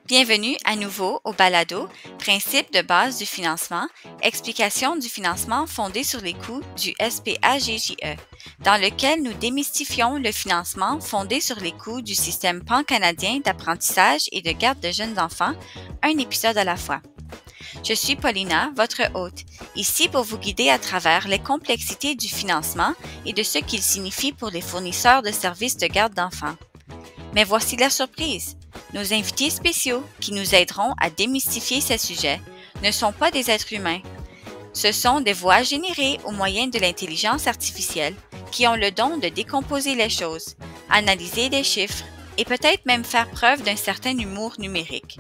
Bienvenue à nouveau au balado Principe de base du financement, explication du financement fondé sur les coûts du SPAGJE, dans lequel nous démystifions le financement fondé sur les coûts du système pan-canadien d'apprentissage et de garde de jeunes enfants, un épisode à la fois. Je suis Paulina, votre hôte, ici pour vous guider à travers les complexités du financement et de ce qu'il signifie pour les fournisseurs de services de garde d'enfants. Mais voici la surprise. Nos invités spéciaux, qui nous aideront à démystifier ces sujets, ne sont pas des êtres humains. Ce sont des voix générées au moyen de l'intelligence artificielle qui ont le don de décomposer les choses, analyser des chiffres et peut-être même faire preuve d'un certain humour numérique.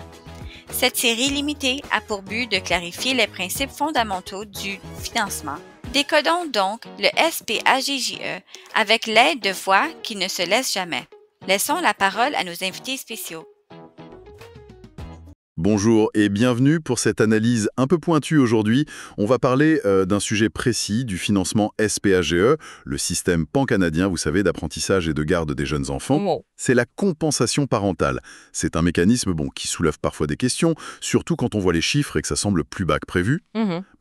Cette série limitée a pour but de clarifier les principes fondamentaux du financement. Décodons donc le SPAGJE avec l'aide de voix qui ne se laissent jamais. Laissons la parole à nos invités spéciaux. Bonjour et bienvenue pour cette analyse un peu pointue aujourd'hui. On va parler d'un sujet précis du financement SPAGE, le système pan-canadien, vous savez, d'apprentissage et de garde des jeunes enfants. C'est la compensation parentale. C'est un mécanisme qui soulève parfois des questions, surtout quand on voit les chiffres et que ça semble plus bas que prévu.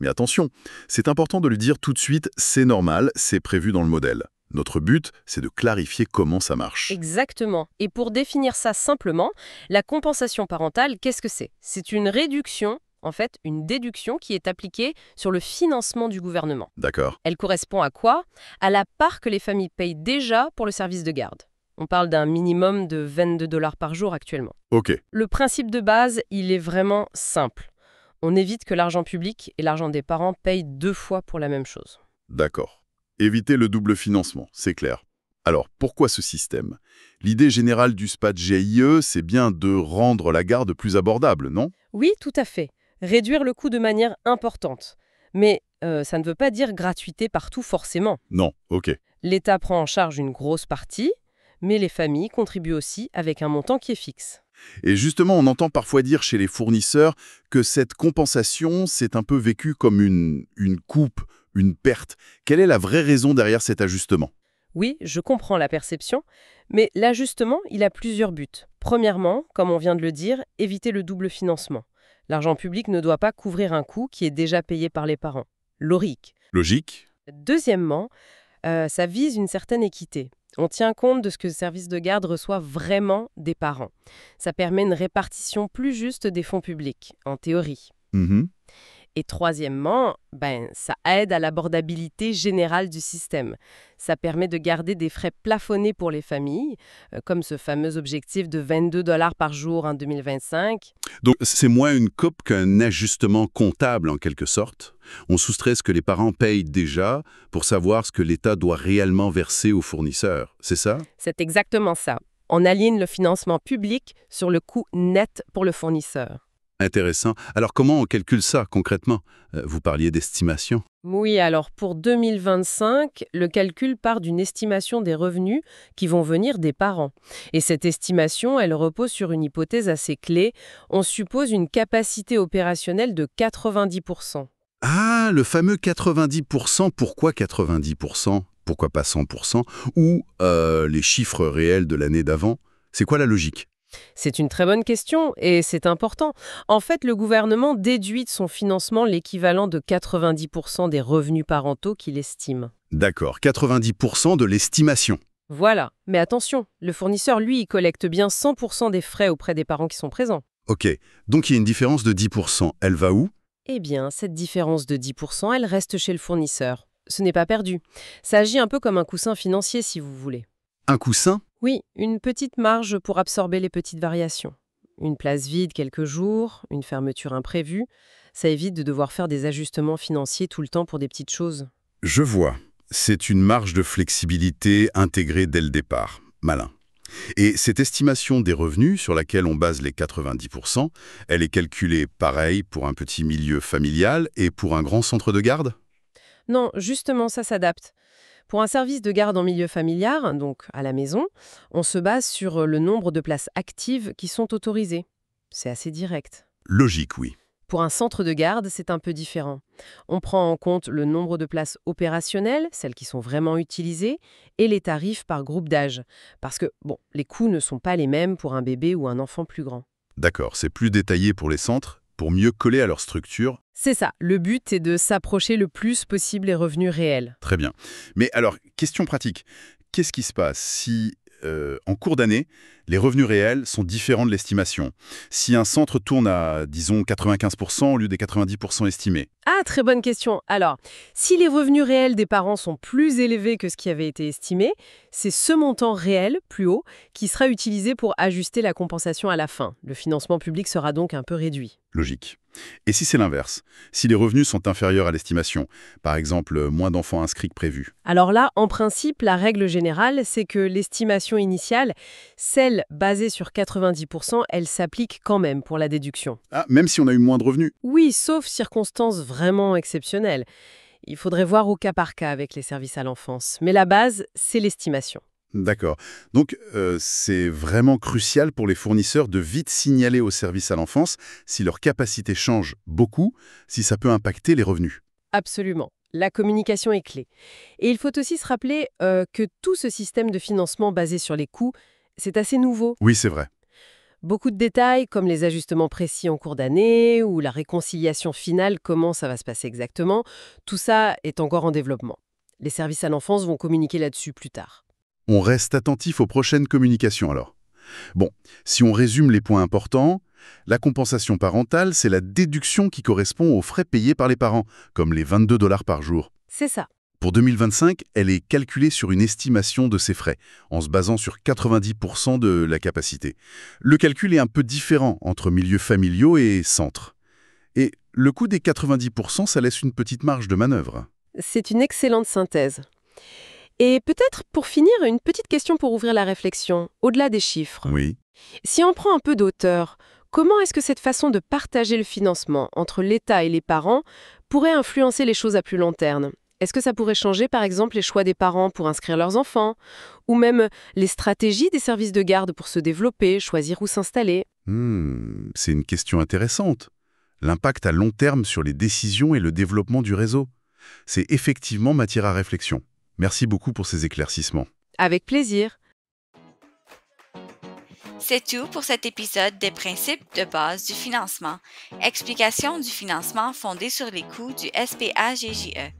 Mais attention, c'est important de le dire tout de suite, c'est normal, c'est prévu dans le modèle. Notre but, c'est de clarifier comment ça marche. Exactement. Et pour définir ça simplement, la compensation parentale, qu'est-ce que c'est? C'est une réduction, en fait, une déduction qui est appliquée sur le financement du gouvernement. D'accord. Elle correspond à quoi? À la part que les familles payent déjà pour le service de garde. On parle d'un minimum de 22 $ par jour actuellement. Ok. Le principe de base, il est vraiment simple. On évite que l'argent public et l'argent des parents payent deux fois pour la même chose. D'accord. Éviter le double financement, c'est clair. Alors, pourquoi ce système? L'idée générale du SPAGJE, c'est bien de rendre la garde plus abordable, non? Oui, tout à fait. Réduire le coût de manière importante. Mais ça ne veut pas dire gratuité partout forcément. Non, ok. L'État prend en charge une grosse partie, mais les familles contribuent aussi avec un montant qui est fixe. Et justement, on entend parfois dire chez les fournisseurs que cette compensation, c'est un peu vécu comme une coupe, une perte. Quelle est la vraie raison derrière cet ajustement? Oui, je comprends la perception, mais l'ajustement, il a plusieurs buts. Premièrement, comme on vient de le dire, éviter le double financement. L'argent public ne doit pas couvrir un coût qui est déjà payé par les parents. Logique. Logique. Deuxièmement, ça vise une certaine équité. On tient compte de ce que le service de garde reçoit vraiment des parents. Ça permet une répartition plus juste des fonds publics, en théorie. Et troisièmement, ça aide à l'abordabilité générale du système. Ça permet de garder des frais plafonnés pour les familles, comme ce fameux objectif de 22 $ par jour en 2025. Donc, c'est moins une coupe qu'un ajustement comptable, en quelque sorte. On soustrait ce que les parents payent déjà pour savoir ce que l'État doit réellement verser aux fournisseurs. C'est ça? C'est exactement ça. On aligne le financement public sur le coût net pour le fournisseur. Intéressant. Alors, comment on calcule ça concrètement? Vous parliez d'estimation. Oui, alors pour 2025, le calcul part d'une estimation des revenus qui vont venir des parents. Et cette estimation, elle repose sur une hypothèse assez clé. On suppose une capacité opérationnelle de 90%. Ah, le fameux 90%. Pourquoi 90%? Pourquoi pas 100%? Ou les chiffres réels de l'année d'avant? C'est quoi la logique? C'est une très bonne question et c'est important. En fait, le gouvernement déduit de son financement l'équivalent de 90% des revenus parentaux qu'il estime. D'accord, 90% de l'estimation. Voilà. Mais attention, le fournisseur, lui, il collecte bien 100% des frais auprès des parents qui sont présents. Ok, donc il y a une différence de 10%. Elle va où? Eh bien, cette différence de 10%, elle reste chez le fournisseur. Ce n'est pas perdu. Ça agit un peu comme un coussin financier, si vous voulez. Un coussin? Oui, une petite marge pour absorber les petites variations. Une place vide quelques jours, une fermeture imprévue, ça évite de devoir faire des ajustements financiers tout le temps pour des petites choses. Je vois. C'est une marge de flexibilité intégrée dès le départ. Malin. Et cette estimation des revenus sur laquelle on base les 90%, elle est calculée pareil pour un petit milieu familial et pour un grand centre de garde? Non, justement, ça s'adapte. Pour un service de garde en milieu familial, donc à la maison, on se base sur le nombre de places actives qui sont autorisées. C'est assez direct. Logique, oui. Pour un centre de garde, c'est un peu différent. On prend en compte le nombre de places opérationnelles, celles qui sont vraiment utilisées, et les tarifs par groupe d'âge. Parce que, les coûts ne sont pas les mêmes pour un bébé ou un enfant plus grand. D'accord, c'est plus détaillé pour les centres, pour mieux coller à leur structure. C'est ça, le but est de s'approcher le plus possible des revenus réels. Très bien. Mais alors, question pratique. Qu'est-ce qui se passe si, en cours d'année, les revenus réels sont différents de l'estimation? Si un centre tourne à, disons, 95% au lieu des 90% estimés? Ah, très bonne question. Alors, si les revenus réels des parents sont plus élevés que ce qui avait été estimé, c'est ce montant réel, plus haut, qui sera utilisé pour ajuster la compensation à la fin. Le financement public sera donc un peu réduit. Logique. Et si c'est l'inverse? Si les revenus sont inférieurs à l'estimation, par exemple, moins d'enfants inscrits que prévu? Alors là, en principe, la règle générale, c'est que l'estimation initiale, celle basée sur 90%, elle s'applique quand même pour la déduction. Ah, même si on a eu moins de revenus? Oui, sauf circonstances vraiment exceptionnelles. Il faudrait voir au cas par cas avec les services à l'enfance. Mais la base, c'est l'estimation. D'accord. Donc, c'est vraiment crucial pour les fournisseurs de vite signaler aux services à l'enfance si leur capacité change beaucoup, si ça peut impacter les revenus. Absolument. La communication est clé. Et il faut aussi se rappeler que tout ce système de financement basé sur les coûts, c'est assez nouveau. Oui, c'est vrai. Beaucoup de détails, comme les ajustements précis en cours d'année ou la réconciliation finale, comment ça va se passer exactement, tout ça est encore en développement. Les services à l'enfance vont communiquer là-dessus plus tard. On reste attentif aux prochaines communications alors. Bon, si on résume les points importants, la compensation parentale, c'est la déduction qui correspond aux frais payés par les parents, comme les 22 $ par jour. C'est ça. Pour 2025, elle est calculée sur une estimation de ces frais, en se basant sur 90% de la capacité. Le calcul est un peu différent entre milieux familiaux et centres. Et le coût des 90%, ça laisse une petite marge de manœuvre. C'est une excellente synthèse. Et peut-être, pour finir, une petite question pour ouvrir la réflexion, au-delà des chiffres. Oui. Si on prend un peu d'auteur, comment est-ce que cette façon de partager le financement entre l'État et les parents pourrait influencer les choses à plus long terme? Est-ce que ça pourrait changer, par exemple, les choix des parents pour inscrire leurs enfants? Ou même les stratégies des services de garde pour se développer, choisir où s'installer? C'est une question intéressante. L'impact à long terme sur les décisions et le développement du réseau. C'est effectivement matière à réflexion. Merci beaucoup pour ces éclaircissements. Avec plaisir. C'est tout pour cet épisode des principes de base du financement. Explication du financement fondé sur les coûts du SPAGJE.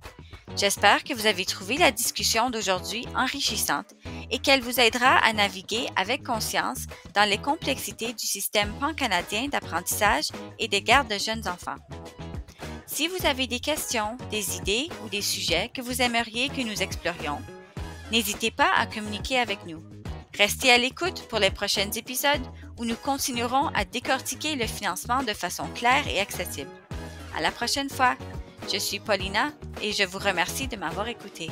J'espère que vous avez trouvé la discussion d'aujourd'hui enrichissante et qu'elle vous aidera à naviguer avec conscience dans les complexités du système pan-canadien d'apprentissage et de garde de jeunes enfants. Si vous avez des questions, des idées ou des sujets que vous aimeriez que nous explorions, n'hésitez pas à communiquer avec nous. Restez à l'écoute pour les prochains épisodes où nous continuerons à décortiquer le financement de façon claire et accessible. À la prochaine fois! Je suis Paulina et je vous remercie de m'avoir écouté.